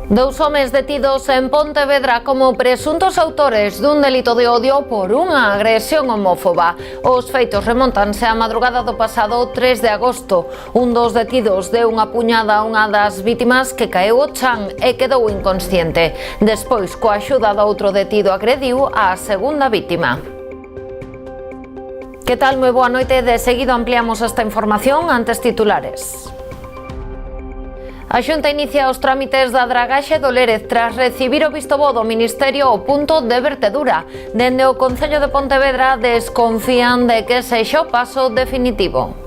Dous homes detidos en Pontevedra como presuntos autores dun delito de odio por unha agresión homófoba. Os feitos remontanse á madrugada do pasado 3 de agosto. Un dos detidos deu unha puñada a unha das vítimas que caeu ao chan e quedou inconsciente. Despois, coa axuda do outro detido, agrediu á segunda vítima. Que tal? Moi boa noite. De seguido ampliamos esta información antes titulares. A Xunta inicia os trámites da dragaxe do Lérez tras recibir o visto bo do Ministerio ao punto de vertedura. Dende o Concello de Pontevedra desconfían de que sexa o paso definitivo.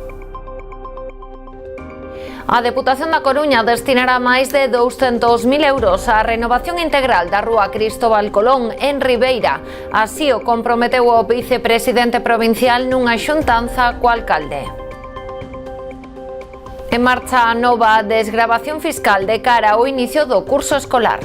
A Deputación da Coruña destinará máis de 200.000 euros á renovación integral da rúa Cristóbal Colón en Ribeira. Así o comprometeu o vicepresidente provincial nunha xuntanza co alcalde. En marcha a nova desgravación fiscal de cara ao inicio do curso escolar.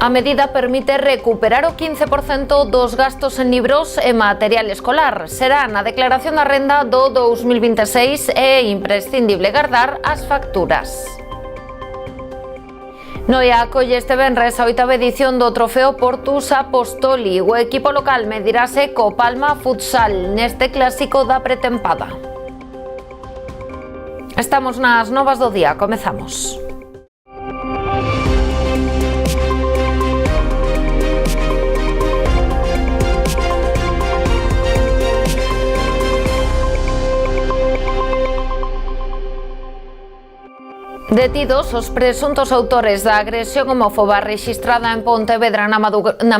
A medida permite recuperar o 15% dos gastos en libros e material escolar. Será na declaración da renda do 2026 e é imprescindible guardar as facturas. Noia acolle este venres a 8ª edición do Trofeo Portus Apostoli. O equipo local medirase co Palma Futsal neste clásico da pretempada. Estamos nas novas do día, comezamos. Detidos os presuntos autores da agresión homófoba rexistrada en Pontevedra na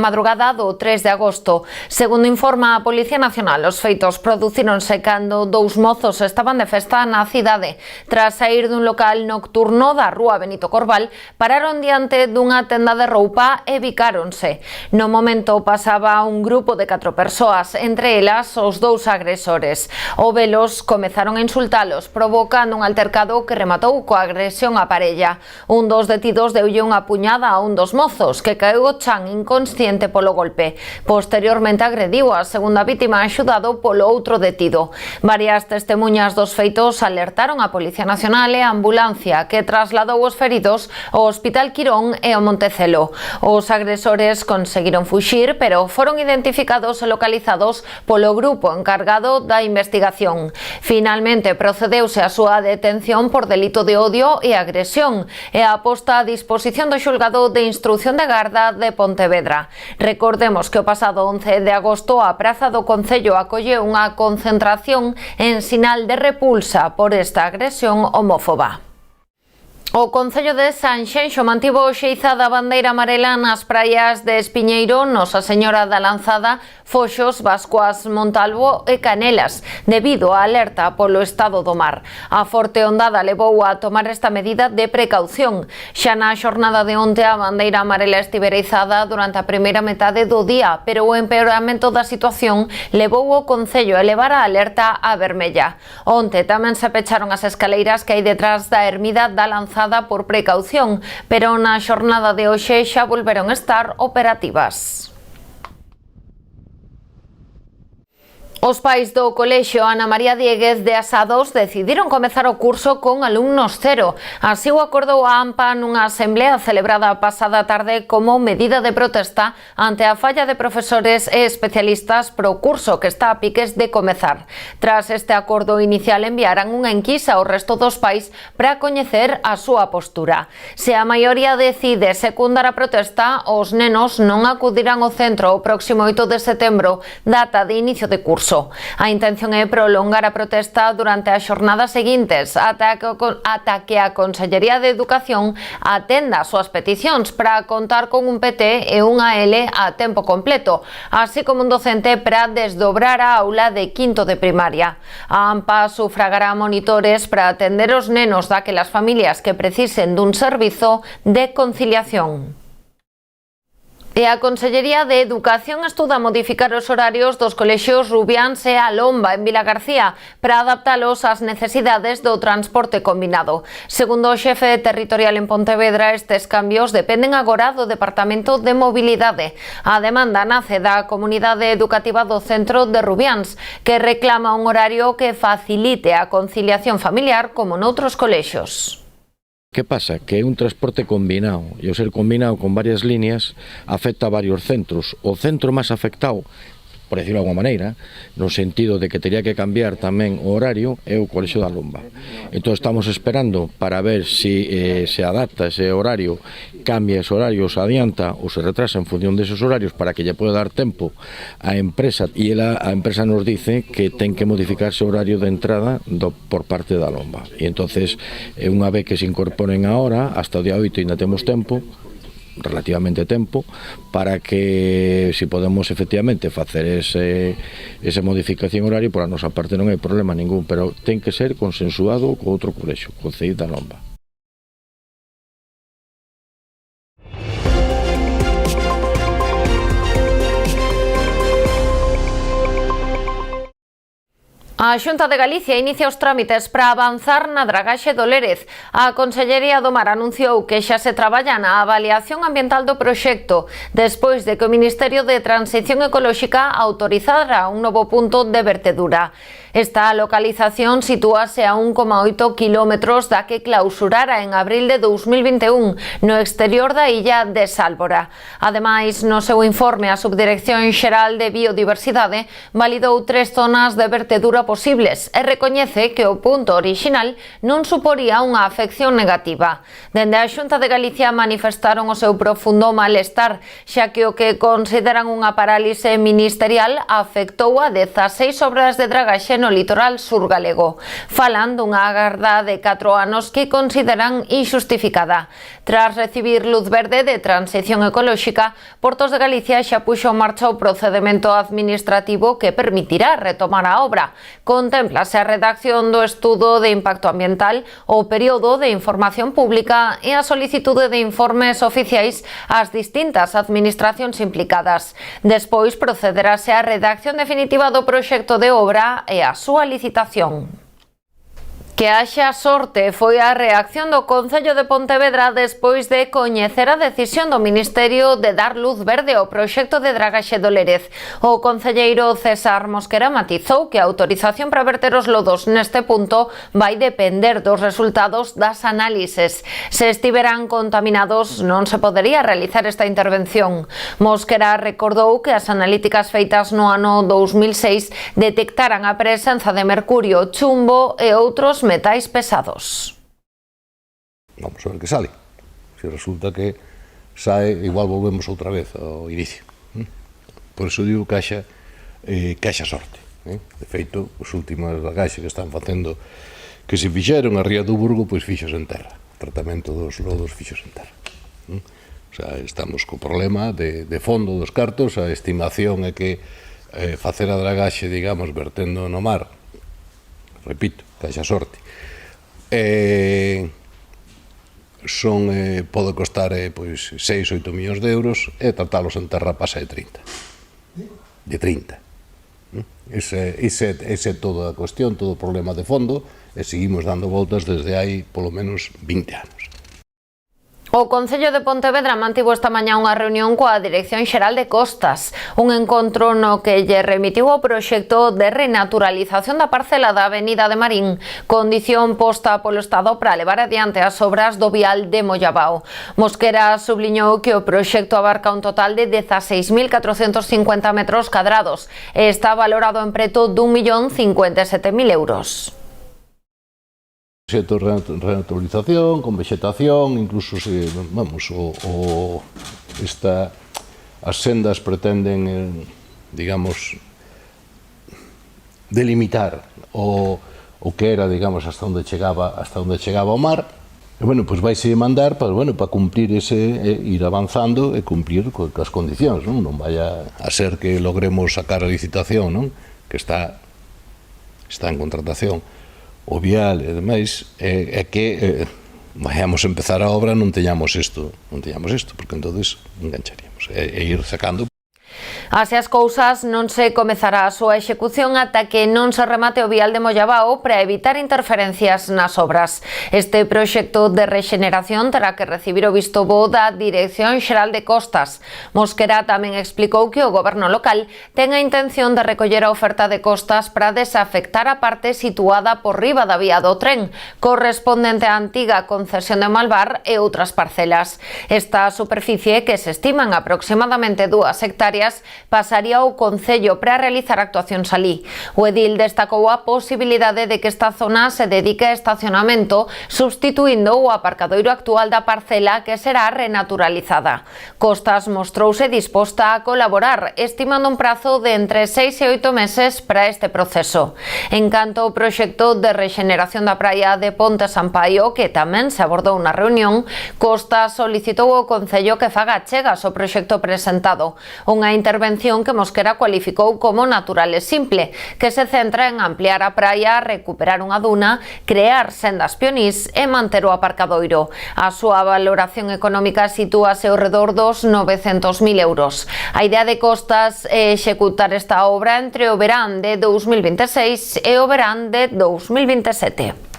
madrugada do 3 de agosto. Segundo informa a Policía Nacional, os feitos producíronse cando dous mozos estaban de festa na cidade. Tras saír dun local nocturno da rúa Benito Corval, pararon diante dunha tenda de roupa e bicáronse. No momento pasaba un grupo de 4 persoas, entre elas os dous agresores. Ao velos comezaron a insultalos, provocando un altercado que rematou coa agresión a parella. Un dos detidos deulle unha puñada a un dos mozos, que caeu ao chan inconsciente polo golpe. Posteriormente agrediu a segunda vítima axudado polo outro detido. Varias testemuñas dos feitos alertaron a Policía Nacional e a ambulancia, que trasladou os feridos ao Hospital Quirón e ao Montecelo. Os agresores conseguiron fuxir, pero foron identificados e localizados polo grupo encargado da investigación. Finalmente procedeuse a súa detención por delito de odio e agresión e a posta a disposición do xulgado de instrución de garda de Pontevedra. Recordemos que o pasado 11 de agosto a Praza do Concello acolleu unha concentración en sinal de repulsa por esta agresión homófoba. O Concello de Sanxenxo mantivo xeiza da bandeira amarela nas praias de Espiñeiro, Nosa Señora da Lanzada, Foxos, Bascoas, Montalvo e Canelas, debido á alerta polo estado do mar. A forte ondada levou a tomar esta medida de precaución. Xa na xornada de onte a bandeira amarela estivera izada durante a primeira metade do día, pero o empeoramento da situación levou o Concello a elevar a alerta a vermella. Onte tamén se pecharon as escaleiras que hai detrás da ermida da Lanzada por precaución, pero na xornada de hoxe xa volveron a estar operativas. Os pais do Colexio Ana María Dieguez de Asados decidiron comezar o curso con alumnos cero. Así o acordou a AMPA nunha asemblea celebrada a pasada tarde como medida de protesta ante a falla de profesores e especialistas pro curso que está a piques de comezar. Tras este acordo inicial enviaran unha enquisa ao resto dos pais para coñecer a súa postura. Se a maioría decide secundar a protesta, os nenos non acudirán ao centro o próximo 8 de setembro, data de inicio de curso. A intención é prolongar a protesta durante as xornadas seguintes ata que a Consellería de Educación atenda as súas peticións para contar con un PT e unha L a tempo completo, así como un docente para desdobrar a aula de quinto de primaria. A AMPA sufragará monitores para atender os nenos daquelas familias que precisen dun servizo de conciliación. E a Consellería de Educación estuda modificar os horarios dos colexios Rubiáns e A Lomba en Vilagarcía para adaptalos ás necesidades do transporte combinado. Segundo o xefe territorial en Pontevedra, estes cambios dependen agora do Departamento de Mobilidade. A demanda nace da comunidade educativa do centro de Rubiáns, que reclama un horario que facilite a conciliación familiar como noutros colexios. Que pasa? Que é un transporte combinado, e ao ser combinado con varias líneas afecta a varios centros. O centro máis afectado, por decirlo de alguma maneira, no sentido de que teria que cambiar tamén o horario, é o Colexio da Lomba. Entón estamos esperando para ver se se adapta ese horario, cambia ese horario, se adianta ou se retrasa en función deses horarios para que lle poda dar tempo á empresa, e a empresa nos dice que ten que modificarse o horario de entrada por parte da Lomba. E entonces, unha vez que se incorporen a hora, hasta o día 8 ainda temos tempo, relativamente tempo, para que se podemos efectivamente facer esa modificación horario, por a nosa parte non hai problema ningún, pero ten que ser consensuado co outro colexio, co CEID da Lomba. A Xunta de Galicia inicia os trámites para avanzar na dragaxe do Lérez. A Consellería do Mar anunciou que xa se traballa na avaliación ambiental do proxecto, despois de que o Ministerio de Transición Ecolóxica autorizara un novo punto de vertedura. Esta localización sitúase a 1,8 kilómetros da que clausurara en abril de 2021 no exterior da illa de Sálvora. Ademais, no seu informe, a Subdirección Xeral de Biodiversidade validou 3 zonas de vertedura posibles e recoñece que o punto orixinal non suporía unha afección negativa. Dende a Xunta de Galicia manifestaron o seu profundo malestar, xa que o que consideran unha parálise ministerial afectou a 16 obras de dragaxe no litoral sur galego. Falan dunha agarda de 4 anos que consideran injustificada. Tras recibir luz verde de Transición Ecolóxica, Portos de Galicia xa puxo en marcha o procedemento administrativo que permitirá retomar a obra. Contémplase a redacción do estudo de impacto ambiental, o período de información pública e a solicitude de informes oficiais ás distintas administracións implicadas. Despois procederase á redacción definitiva do proxecto de obra e a súa licitación. Que haxa sorte foi a reacción do Concello de Pontevedra despois de coñecer a decisión do Ministerio de dar luz verde ao proxecto de dragaxe do Lérez. O concelleiro César Mosquera matizou que a autorización para verter os lodos neste punto vai depender dos resultados das análises. Se estiveran contaminados, non se podería realizar esta intervención. Mosquera recordou que as analíticas feitas no ano 2006 detectaran a presenza de mercurio, chumbo e outros metais pesados. Vamos a ver que sale. Se resulta que sae, igual volvemos outra vez ao inicio. Por eso digo que haxa sorte. De feito, os últimos dragaxes que están facendo, que se fixeron a Ría do Burgo, pois fixos en terra. O tratamento dos lodos fixos en terra. O sea, estamos co problema de fondo dos cartos. A estimación é que facer a dragaxe, digamos, vertendo no mar, repito, que haxa sorte, pode costar pois 6-8 millóns de euros, e tratalos en terra pasa de 30. De 30. Ese é toda a cuestión, todo o problema de fondo, e seguimos dando voltas desde hai polo menos 20 anos. O Concello de Pontevedra mantivo esta mañá unha reunión coa Dirección Xeral de Costas, un encontro no que lle remitiu o proxecto de renaturalización da parcela da Avenida de Marín, condición posta polo Estado para levar adiante as obras do vial de Mollabao. Mosquera subliñou que o proxecto abarca un total de 16.450 metros cadrados e está valorado en preto d'1.057.000 euros. Proxecto de renaturalización, con vegetación, incluso se, vamos, as sendas pretenden, digamos, delimitar o que era, digamos, hasta onde chegaba o mar. E, bueno, pois vaise mandar para cumprir ir avanzando e cumplir coas condicións, non vaya a ser que logremos sacar a licitación, non? Que está en contratación, o vial e demais, é que vayamos a empezar a obra non teñamos isto, porque entonces engancharíamos, e ir sacando. Así as cousas, non se comezará a súa execución ata que non se remate o vial de Mollabao para evitar interferencias nas obras. Este proxecto de rexeneración terá que recibir o visto bo da Dirección Xeral de Costas. Mosquera tamén explicou que o goberno local ten a intención de recoller a oferta de Costas para desafectar a parte situada por riba da vía do tren, correspondente á antiga concesión de Malvar e outras parcelas. Esta superficie, que se estiman aproximadamente 2 hectáreas, pasaría ao Concello para realizar actuacións alí. O edil destacou a posibilidade de que esta zona se dedique a estacionamento, substituindo o aparcadoiro actual da parcela, que será renaturalizada. Costas mostrouse disposta a colaborar, estimando un prazo de entre 6 e 8 meses para este proceso. En canto ao proxecto de rexeneración da praia de Ponte Sampaio, que tamén se abordou na reunión, Costas solicitou ao Concello que faga achegas ao proxecto presentado, unha intervención que Mosquera cualificou como natural e simple, que se centra en ampliar a praia, recuperar unha duna, crear sendas pionís e manter o aparcadoiro. A súa valoración económica sitúase ao redor dos 900.000 euros. A idea de Costas é executar esta obra entre o verán de 2026 e o verán de 2027.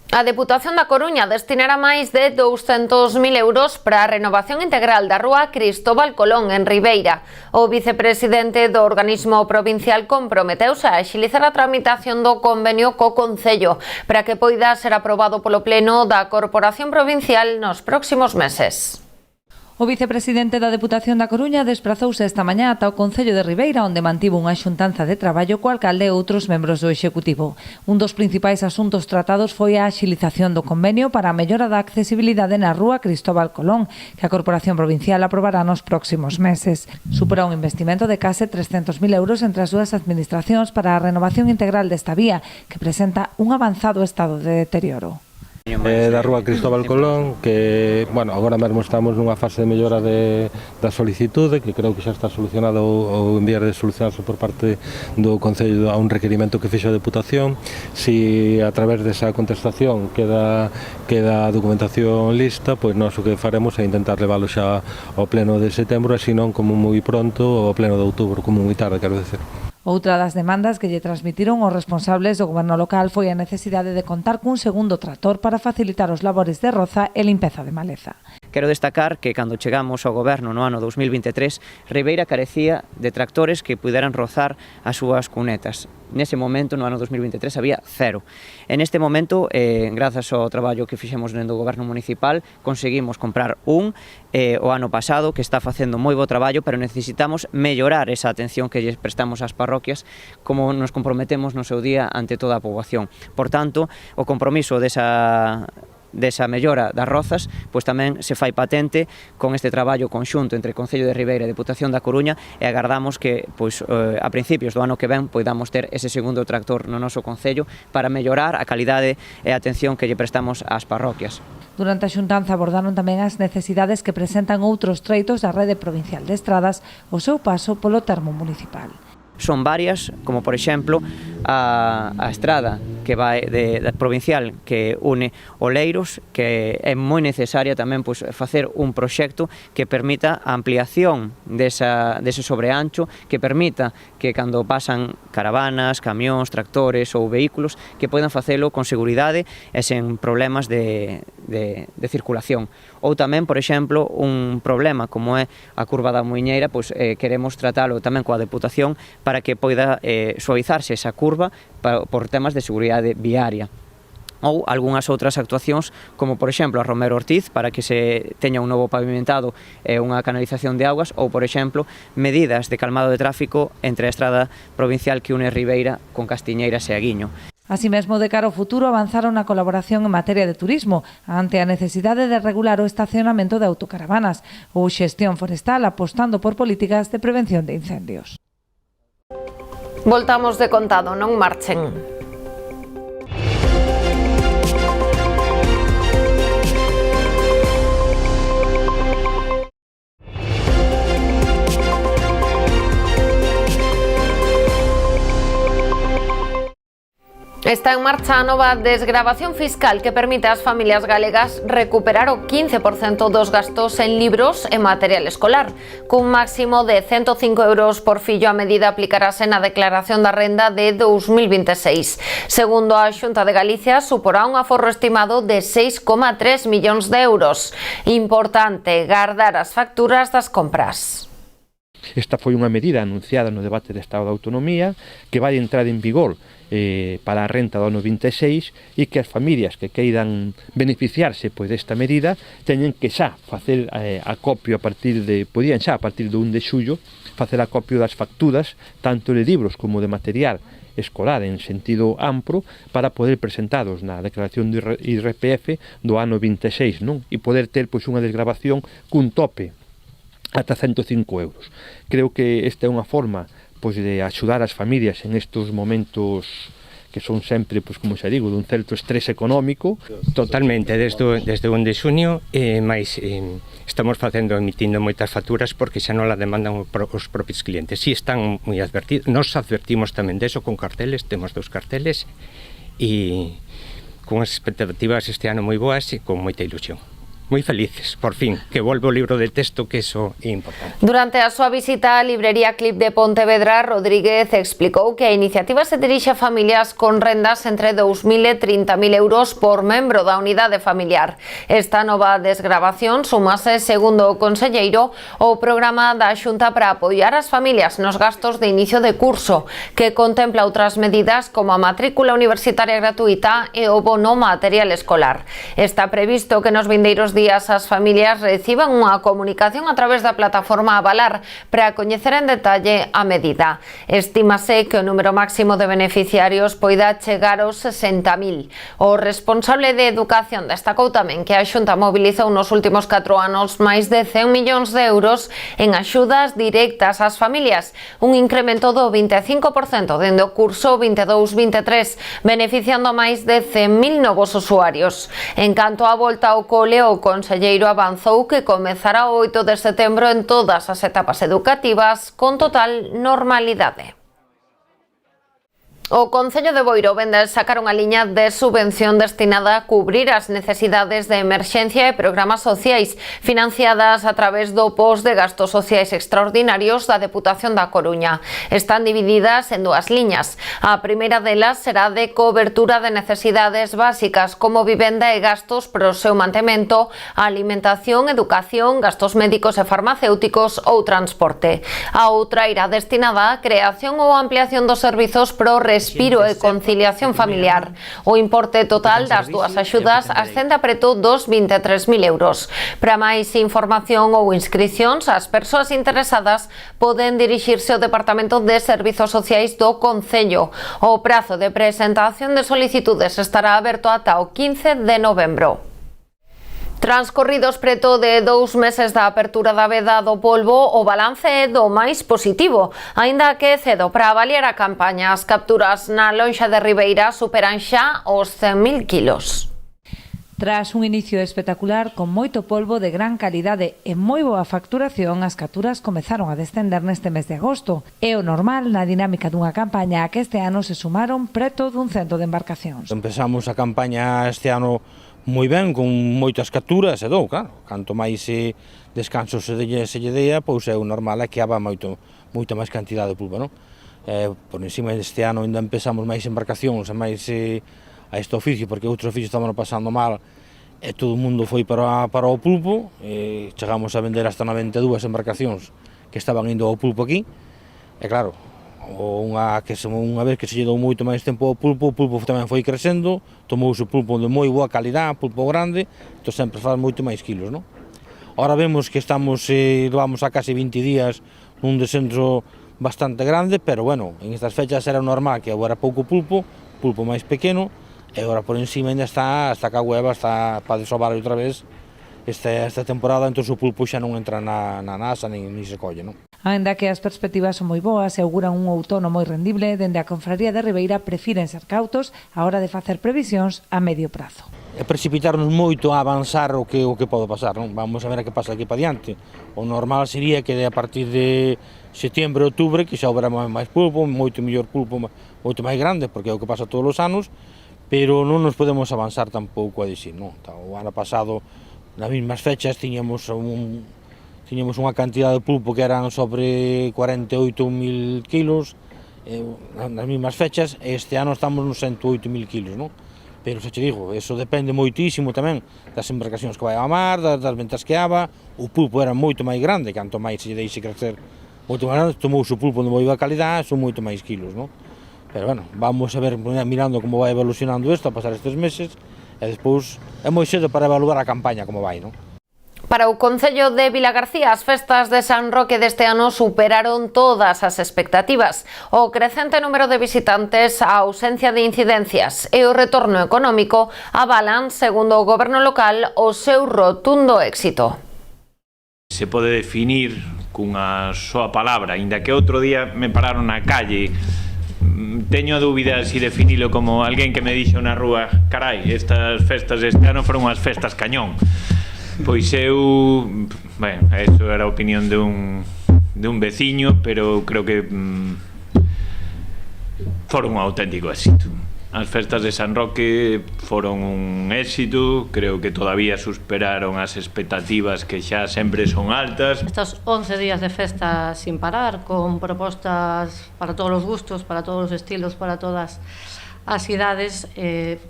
A Deputación da Coruña destinará máis de 200.000 euros para a renovación integral da rúa Cristóbal Colón en Ribeira. O vicepresidente do organismo provincial comprometeuse a axilizar a tramitación do convenio co Concello para que poida ser aprobado polo Pleno da Corporación Provincial nos próximos meses. O vicepresidente da Deputación da Coruña desprazouse esta mañá ata o Concello de Ribeira, onde mantivo unha xuntanza de traballo co alcalde e outros membros do Executivo. Un dos principais asuntos tratados foi a axilización do convenio para a mellora da accesibilidade na rúa Cristóbal Colón, que a Corporación Provincial aprobará nos próximos meses. Supera un investimento de case 300.000 euros entre as dúas administracións para a renovación integral desta vía, que presenta un avanzado estado de deterioro. Da rúa Cristóbal Colón, que, bueno, agora mesmo estamos nunha fase de mellora da solicitude, que creo que xa está solucionado ou en vías de solucionarse por parte do Concello a un requerimento que fixo a Deputación. Si a través desa contestación queda a documentación lista, pois nós o que faremos é intentar leválo xa ao pleno de setembro, e senón como moi pronto ao pleno de outubro, como moi tarde, quero dizer. Outra das demandas que lle transmitiron os responsables do goberno local foi a necesidade de contar cun segundo tractor para facilitar os labores de roza e limpeza de maleza. Quero destacar que cando chegamos ao goberno no ano 2023, Ribeira carecía de tractores que puderan rozar as súas cunetas. Nese momento, no ano 2023, había 0. En este momento, grazas ao traballo que fixemos dentro do goberno municipal, conseguimos comprar un o ano pasado, que está facendo moi bo traballo, pero necesitamos mellorar esa atención que lles prestamos ás parroquias, como nos comprometemos no seu día ante toda a poboación. Por tanto, o compromiso desa mellora das rozas, pois tamén se fai patente con este traballo conxunto entre Concello de Ribeira e Deputación da Coruña, e agardamos que pois a principios do ano que ven poidamos ter ese segundo tractor no noso concello para mellorar a calidade e a atención que lle prestamos ás parroquias. Durante a xuntanza abordaron tamén as necesidades que presentan outros treitos da rede provincial de estradas o seu paso polo termo municipal. Son varias, como por exemplo a estrada que vai de provincial que une Oleiros, que é moi necesaria tamén pois facer un proxecto que permita a ampliación dese sobreancho, que permita que cando pasan caravanas, camións, tractores ou vehículos, que poidan facelo con seguridade e sen problemas de circulación. Ou tamén, por exemplo, un problema como é a curva da Muiñeira, pois queremos tratalo tamén coa Deputación para que poida suavizarse esa curva por temas de seguridade viaria. Ou algunhas outras actuacións, como por exemplo a Romero Ortiz, para que se teña un novo pavimentado e unha canalización de augas, ou por exemplo medidas de calmado de tráfico entre a estrada provincial que une Ribeira con Castiñeiras e Aguiño. Así mesmo, de cara ao futuro, avanzaron na colaboración en materia de turismo ante a necesidade de regular o estacionamento de autocaravanas ou xestión forestal, apostando por políticas de prevención de incendios. Voltamos de contado, non marchen. Está en marcha a nova desgravación fiscal que permite ás familias galegas recuperar o 15% dos gastos en libros e material escolar. Cun máximo de 105 euros por fillo, a medida aplicarase na declaración da renda de 2026. Segundo a Xunta de Galicia, suporá un aforro estimado de 6,3 millóns de euros. Importante gardar as facturas das compras. Esta foi unha medida anunciada no debate de Estado de Autonomía que vai entrar en vigor para a renta do ano 26 e que as familias que queiran beneficiarse desta medida teñen que xa facer acopio podían xa a partir do 1 de xullo facer acopio das facturas tanto de libros como de material escolar en sentido amplo para poder presentados na declaración de IRPF do ano 26, non? E poder ter unha desgravación cun tope ata 105 euros. Creo que esta é unha forma de axudar as familias en estes momentos que son sempre, como xa digo, dun certo estrés económico. Totalmente, desde o 1 de xunio, mais estamos emitindo moitas facturas porque xa non la demandan os propios clientes. Si están moi advertidos, nos advertimos tamén deso con carteles, temos 2 carteles e con as expectativas este ano moi boas e con moita ilusión. Moi felices, por fin, que volve o libro de texto, que iso é importante. Durante a súa visita á librería Clip de Pontevedra, Rodríguez explicou que a iniciativa se dirixe a familias con rendas entre 2.000 e 30.000 euros por membro da unidade familiar. Esta nova desgravación sumase, segundo o conselleiro, ao programa da Xunta para apoiar as familias nos gastos de inicio de curso, que contempla outras medidas como a matrícula universitaria gratuita e o bono material escolar. Está previsto que nos vindeiros días as familias reciban unha comunicación a través da plataforma Avalar para coñecer en detalle a medida. Estímase que o número máximo de beneficiarios poida chegar aos 60.000. O responsable de Educación destacou tamén que a Xunta mobilizou nos últimos 4 anos máis de 100 millóns de euros en axudas directas ás familias, un incremento do 25% dende o curso 22-23, beneficiando a máis de 100.000 novos usuarios. En canto á volta ao cole, o conselleiro avanzou que comezará o 8 de setembro en todas as etapas educativas con total normalidade. O Concello de Boiro vende sacar unha liña de subvención destinada a cubrir as necesidades de emerxencia e programas sociais financiadas a través do Post de Gastos Sociais Extraordinarios da Deputación da Coruña. Están divididas en 2 liñas. A primeira delas será de cobertura de necesidades básicas como vivenda e gastos para o seu mantemento, alimentación, educación, gastos médicos e farmacéuticos ou transporte. A outra irá destinada á creación ou ampliación dos servizos pro respiro e conciliación familiar. O importe total das 2 axudas ascende a preto dos 23.000 euros. Para máis información ou inscricións, as persoas interesadas poden dirixirse ao Departamento de Servizos Sociais do Concello. O prazo de presentación de solicitudes estará aberto ata o 15 de novembro. Transcorridos preto de 2 meses da apertura da veda do polvo, o balance é do máis positivo, aínda que é cedo para avaliar a campaña. As capturas na lonxa de Ribeira superan xa os 100.000 kilos. Tras un inicio espectacular con moito polvo de gran calidade e moi boa facturación, as capturas comezaron a descender neste mes de agosto. É o normal na dinámica dunha campaña a que este ano se sumaron preto dun 100 de embarcacións. Empezamos a campaña este ano moi ben, con moitas capturas, e claro, canto máis descanso se lle dea, pois é o normal é que haba moita máis cantidade de pulpa, non? Por encima deste ano ainda empezamos máis embarcacións e máis a este oficio, porque outros oficios estaban pasando mal e todo o mundo foi para o pulpo, e chegamos a vender hasta 92 embarcacións que estaban indo ao pulpo aquí, e claro, unha vez que se lle dou moito máis tempo ao pulpo, o pulpo tamén foi crecendo, tomouse o pulpo de moi boa calidad, pulpo grande, entón sempre faz moito máis kilos, non? Ahora vemos que vamos a casi 20 días nun descenso bastante grande, pero bueno, en estas fechas era normal que agora pouco pulpo máis pequeno, e agora por encima ainda está que a hueva está para desovar outra vez esta temporada, entón o pulpo xa non entra na nasa nin se colle, non? Ainda que as perspectivas son moi boas e auguran un outono moi rendible, dende a Confraría de Ribeira prefiren ser cautos á hora de facer previsións a medio prazo. E precipitarnos moito a avanzar o que pode pasar, non? Vamos a ver a que pasa aquí para diante. O normal sería que a partir de setembro, outubro, que xa haberá máis pulpo, moito mellor pulpo, moito máis grande, porque é o que pasa todos os anos, pero non nos podemos avanzar tampouco a dicir, non? O ano pasado, nas mesmas fechas, tiñamos unha cantidad de pulpo que eran sobre 48.000 kilos, nas mesmas fechas, e este ano estamos nos 108.000 kilos, non? Pero, xa te digo, eso depende moitísimo tamén das embarcacións que vai ao mar, das ventas que haba. O pulpo era moito máis grande, canto máis se lle deixe crecer moito máis grande, tomouse o pulpo de moi boa calidad, son moito máis kilos, non? Pero, bueno, vamos a ver, mirando como vai evolucionando isto a pasar estes meses, e despois é moi cedo para evaluar a campaña como vai, non? Para o Concello de Vilagarcía, as festas de San Roque deste ano superaron todas as expectativas. O crecente número de visitantes, a ausencia de incidencias e o retorno económico avalan, segundo o goberno local, o seu rotundo éxito. Se pode definir cunha soa palabra, inda que outro día me pararon na calle, teño a dúbida se definilo como alguén que me dixo na rúa: carai, estas festas deste ano foron unhas festas cañón. Pois eu, bueno, eso era a opinión de un veciño, pero creo que foron un auténtico éxito. As festas de San Roque foron un éxito, creo que todavía superaron as expectativas que xa sempre son altas. Estos 11 días de festa sin parar, con propostas para todos os gustos, para todos os estilos, para todas as idades,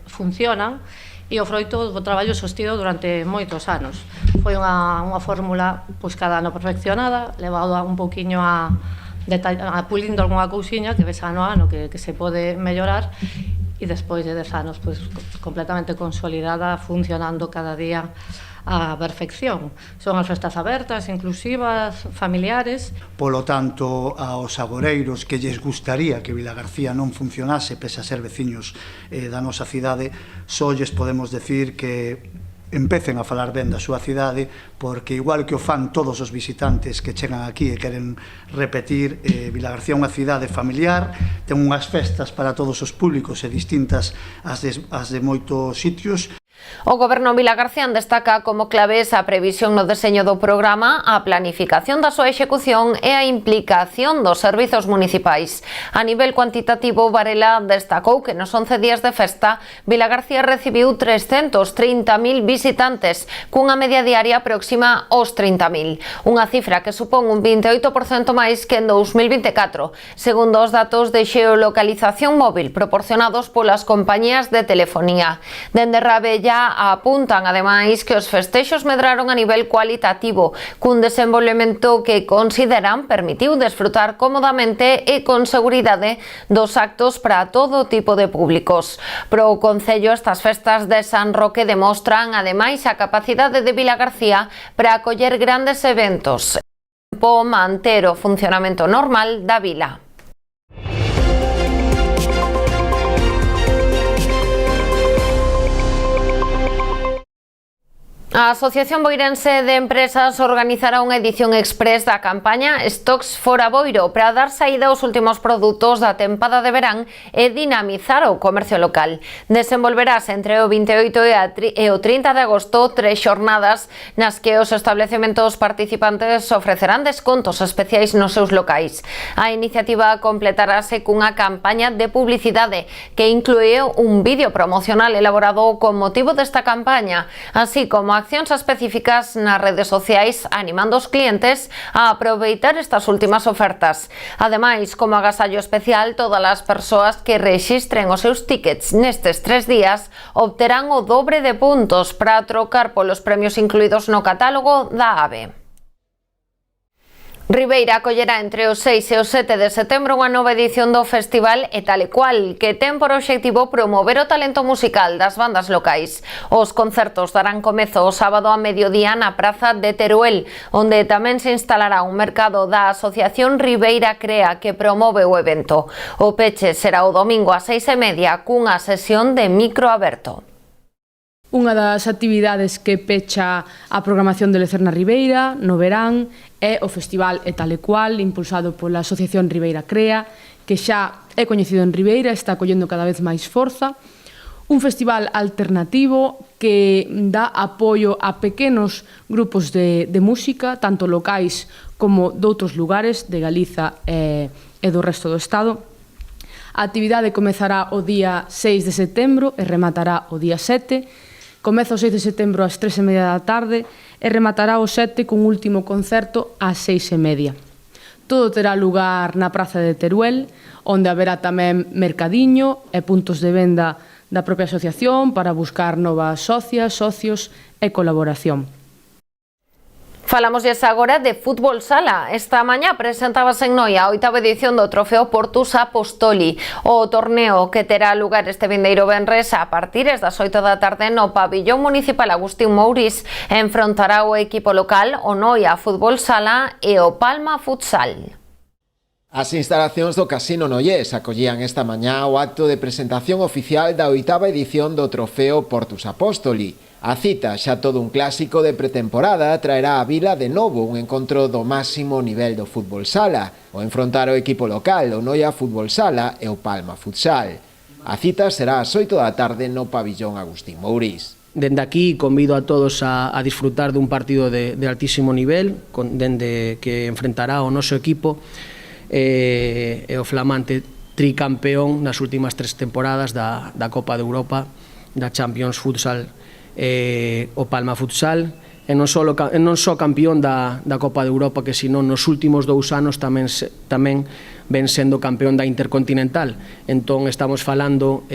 funcionan. E o froito do traballo sostido durante moitos anos. Foi unha fórmula pois cada ano perfeccionada, levado un pouquiño a pulindo algunha cousiña que ves ano a ano que se pode mellorar, e despois de 10 anos pois completamente consolidada, funcionando cada día a perfección. Son as festas abertas, inclusivas, familiares. Polo tanto, aos agoreiros que lles gustaría que Vilagarcía non funcionase, pese a ser veciños da nosa cidade, só lles podemos decir que empecen a falar ben da súa cidade, porque igual que o fan todos os visitantes que chegan aquí e queren repetir, Vilagarcía é unha cidade familiar, ten unhas festas para todos os públicos e distintas as de moitos sitios. O Goberno vilagarcián destaca como claves a previsión no deseño do programa, a planificación da súa execución e a implicación dos servizos municipais. A nivel cuantitativo, Varela destacou que nos 11 días de festa, Vilagarcía recibiu 330.000 visitantes, cunha media diaria próxima aos 30.000, unha cifra que supón un 28% máis que en 2024, segundo os datos de xeolocalización móvil proporcionados polas compañías de telefonía. Dende Rabella apuntan, ademais, que os festexos medraron a nivel cualitativo, cun desenvolvemento que consideran permitiu desfrutar cómodamente e con seguridade dos actos para todo tipo de públicos. Pro Concello, estas festas de San Roque demostran, ademais, a capacidade de Vilagarcía para acoller grandes eventos e manter o funcionamento normal da vila. A Asociación Boirense de Empresas organizará unha edición express da campaña Stocks Fora Boiro para dar saída aos últimos produtos da tempada de verán e dinamizar o comercio local. Desenvolverás entre o 28 e o 30 de agosto 3 xornadas nas que os establecementos participantes ofrecerán descontos especiais nos seus locais. A iniciativa completarase cunha campaña de publicidade que inclúe un vídeo promocional elaborado con motivo desta campaña, así como accións específicas nas redes sociais animando os clientes a aproveitar estas últimas ofertas. Ademais, como agasallo especial, todas as persoas que rexistren os seus tickets nestes 3 días obterán o dobre de puntos para trocar polos premios incluídos no catálogo da AVE. Ribeira acollerá entre o 6 e o 7 de setembro unha nova edición do Festival E Tal e Cual, que ten por obxectivo promover o talento musical das bandas locais. Os concertos darán comezo o sábado a mediodía na Praza de Teruel, onde tamén se instalará un mercado da Asociación Ribeira Crea que promove o evento. O peche será o domingo a 6:30 cunha sesión de micro aberto. Unha das actividades que pecha a programación de Lecer na Ribeira no verán é o Festival E Tal e Cual, impulsado pola Asociación Ribeira Crea, que xa é coñecido en Ribeira, está collendo cada vez máis forza. Un festival alternativo que dá apoio a pequenos grupos de música, tanto locais como doutros lugares de Galiza e do resto do Estado. A actividade comezará o día 6 de setembro e rematará o día 7. Comeza o 6 de setembro ás 3:30 da tarde e rematará o 7 cun último concerto ás 6:30. Todo terá lugar na Praza de Teruel, onde haberá tamén mercadiño e puntos de venda da propia asociación para buscar novas socias, socios e colaboración. Falámoslles agora de fútbol sala. Esta mañá presentábase en Noia a 8ª edición do Trofeo Portus Apostoli, o torneo que terá lugar este vindeiro venres a partir das 8 da tarde no pabillón municipal Agustín Mouriz. Enfrontará o equipo local o Noia Fútbol Sala e o Palma Futsal. As instalacións do Casino Nollés acollían esta mañá o acto de presentación oficial da 8ª edición do Trofeo Portus Apostoli. A cita, xa todo un clásico de pretemporada, traerá a vila de novo un encontro do máximo nivel do fútbol sala, o enfrontar o equipo local, o Noia Fútbol Sala e o Palma Futsal. A cita será ás 8 da tarde no pabillón Agustín Mouriz. Dende aquí convido a todos a disfrutar dun partido de altísimo nivel, dende que enfrentará o noso equipo e o flamante tricampeón nas últimas 3 temporadas da Copa de Europa, da Champions Futsal, o Palma Futsal, e non só campeón da Copa de Europa, que senón nos últimos 2 anos tamén ven sendo campeón da Intercontinental. Entón estamos falando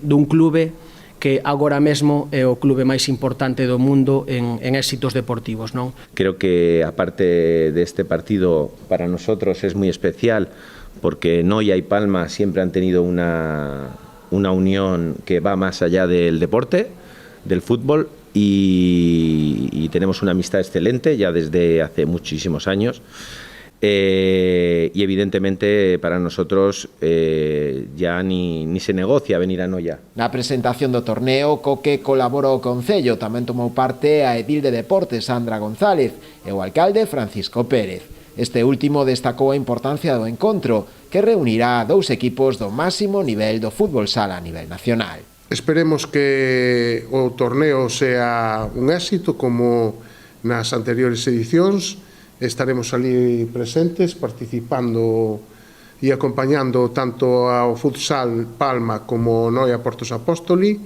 dun clube que agora mesmo é o clube máis importante do mundo en éxitos deportivos, non? Creo que aparte de este partido para nosotros es muy especial porque Noia y Palma siempre han tenido una unión que va más allá del deporte, del fútbol, y tenemos una amistad excelente ya desde hace muchísimos años. Y evidentemente para nosotros ya ni se negocia venir a Noia. Na presentación do torneo, co que colabora o Concello, tamén tomou parte a edil de Deportes Sandra González e o alcalde Francisco Pérez. Este último destacou a importancia do encontro, que reunirá a 2 equipos do máximo nivel do fútbol sala a nivel nacional. Esperemos que o torneo sea un éxito como nas anteriores edicións. Estaremos ali presentes, participando e acompañando tanto ao Futsal Palma como Noia Portus Apostoli,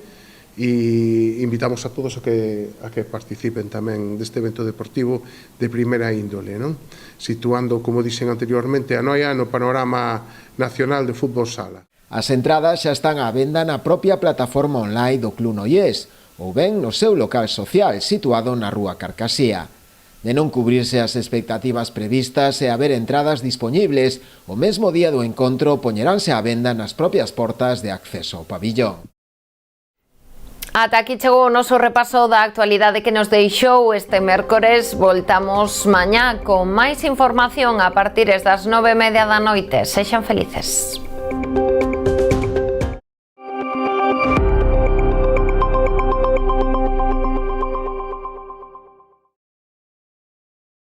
e invitamos a todos a que participen tamén deste evento deportivo de primeira índole, non? Situando, como dixen anteriormente, a Noia no panorama nacional de fútbol sala. As entradas xa están á venda na propia plataforma online do Club Nollés ou ben no seu local social situado na Rúa Carcasía. De non cubrirse as expectativas previstas e haber entradas dispoñibles, o mesmo día do encontro poñeránse á venda nas propias portas de acceso ao pabillón. Ata aquí chegou o noso repaso da actualidade que nos deixou este mércores. Voltamos mañá con máis información a partir das 9:30 da noite. Sexan felices.